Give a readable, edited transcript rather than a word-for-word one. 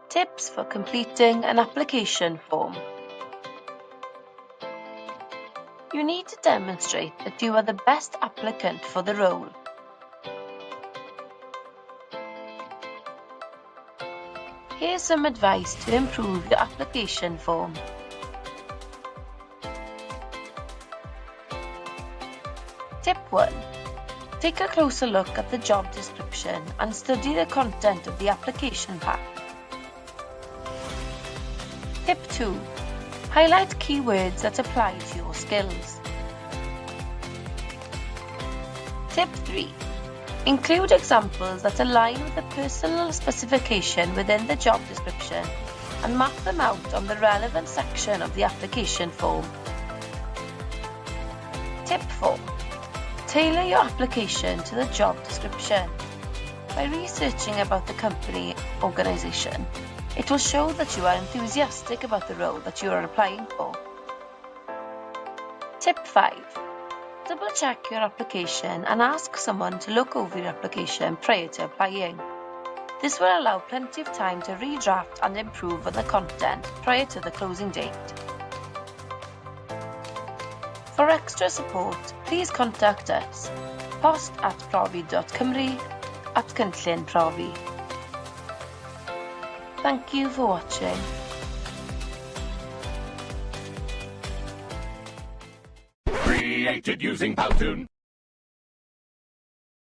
Tips for completing an application form. You need to demonstrate that you are the best applicant for the role. Here's some advice to improve your application form. Tip 1. Take a closer look at the job description and study the content of the application pack. Tip 2. Highlight keywords that apply to your skills. Tip 3. Include examples that align with the personal specification within the job description and mark them out on the relevant section of the application form. Tip 4. Tailor your application to the job description. By researching about the company organisation, it will show that you are enthusiastic about the role that you are applying for. Tip 5. Double check your application and ask someone to look over your application prior to applying. This will allow plenty of time to redraft and improve on the content prior to the closing date. For extra support, please contact us, post@profi.cymru@cynllun Profi. Thank you for watching. Created using Powtoon.